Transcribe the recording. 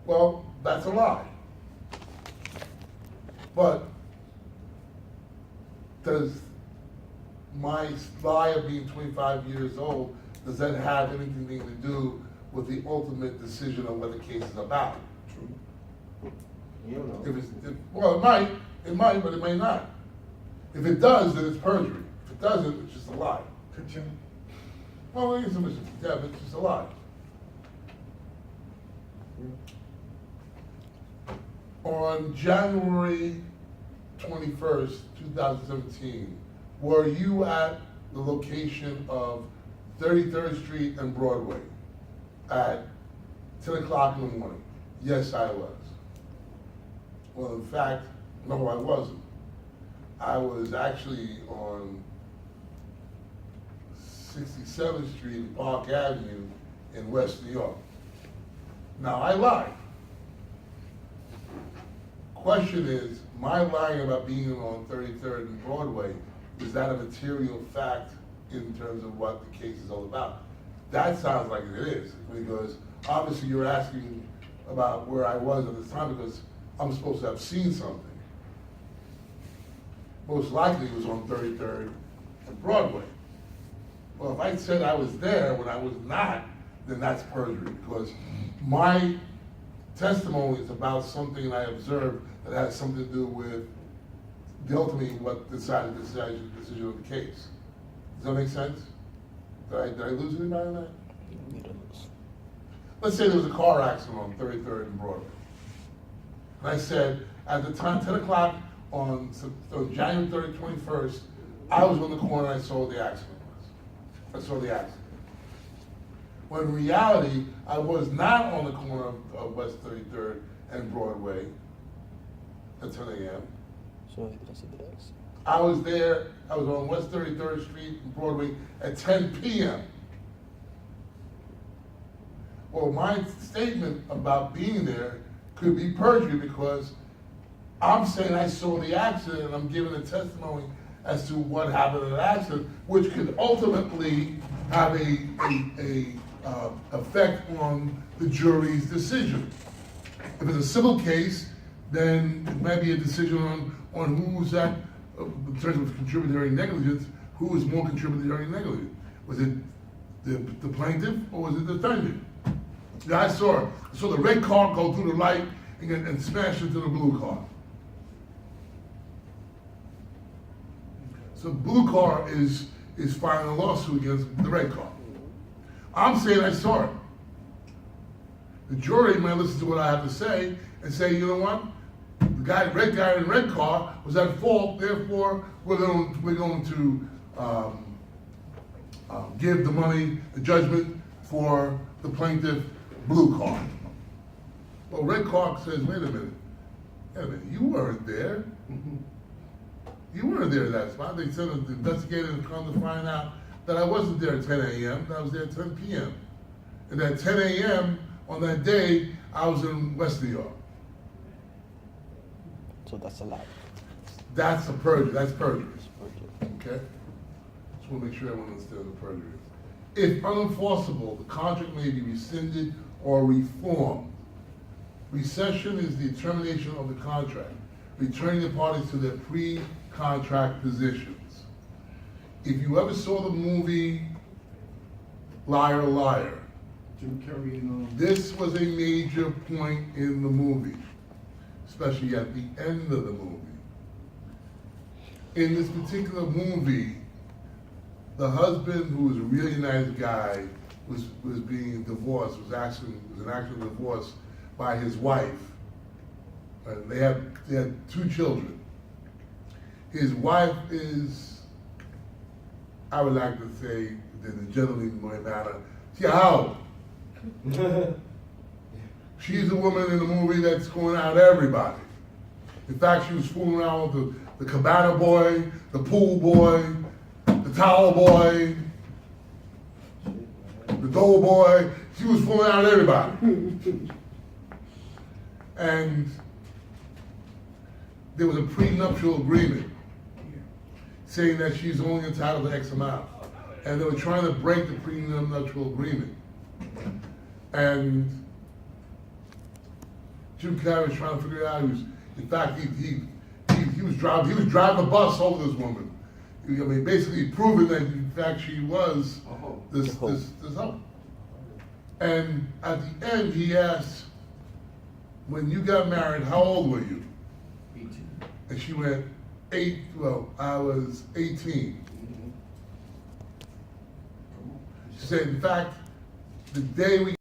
Well, that's a lie. But does my lie of being 25 years old, does that have anything to do with the ultimate decision of what the case is about? True. You don't know. Well, it might, but it may not. If it does, then it's perjury. If it doesn't, it's just a lie. Continue. Well, it is a mission. Yeah, but it's just a lie. On January 21st, 2017, were you at the location of 33rd Street and Broadway at 10 o'clock in the morning? Yes, I was. Well, in fact, no, I wasn't. I was actually on 67th Street and Park Avenue in West New York. Now, I lied. Question is, my lying about being on 33rd and Broadway, is that a material fact in terms of what the case is all about? That sounds like it is, because obviously you're asking about where I was at this time because I'm supposed to have seen something. Most likely it was on 33rd and Broadway. Well, if I said I was there when I was not, then that's perjury, because my testimony is about something I observed that has something to do with the ultimately what decided the decision of the case. Does that make sense? Did I lose anybody on that? Let's say there was a car accident on 33rd and Broadway. And I said, at the time, 10 o'clock on January 30th, 21st, I was on the corner and I saw the accident was. I saw the accident. When in reality, I was not on the corner of West 33rd and Broadway at 10 a.m. So he didn't see the accident. I was there, I was on West 33rd Street and Broadway at 10 p.m. Well, my statement about being there could be perjury because I'm saying I saw the accident and I'm giving a testimony as to what happened in the accident, which could ultimately have a effect on the jury's decision. If it's a civil case, then it might be a decision on who's at, in terms of contributory negligence, who is more contributory negligent. Was it the plaintiff or was it the defendant? Yeah, I saw it. I saw the red car go through the light and smash into the blue car. So the blue car is filing a lawsuit against the red car. I'm saying I saw it. The jury might listen to what I have to say and say, you know what? The red guy in the red car was at fault, therefore we're going to give the money, the judgment for the plaintiff blue car. Well, red car says, wait a minute, you weren't there. You weren't there at that spot. They said the investigator had come to find out that I wasn't there at 10 a.m., that I was there at 10 p.m. And at 10 a.m. on that day, I was in West New York. So that's a lie. That's a perjury, that's perjury, It's perjury. okay? Just want to make sure everyone understands what perjury is. If unenforceable, the contract may be rescinded or reformed. Recession is the termination of the contract, returning the parties to their pre-contract positions. If you ever saw the movie Liar, Liar, Jim Carrey and this was a major point in the movie, especially at the end of the movie. In this particular movie, the husband, who was a really nice guy, was being divorced, was an actual divorce by his wife. They had 2 children. His wife is, I would like to say, the gentleman manner, how? She's the woman in the movie that's going out everybody. In fact, she was fooling around with the cabana boy, the pool boy, the towel boy, the dough boy. She was fooling out everybody. And there was a prenuptial agreement saying that she's only entitled to X amount. And they were trying to break the prenuptial agreement. And Jim Carrey was trying to figure it out. In fact, he was driving a bus over this woman. I mean, basically proving that in fact she was this hoe. And at the end, he asked, when you got married, how old were you? 18. And she went, I was 18. She said, in fact, the day we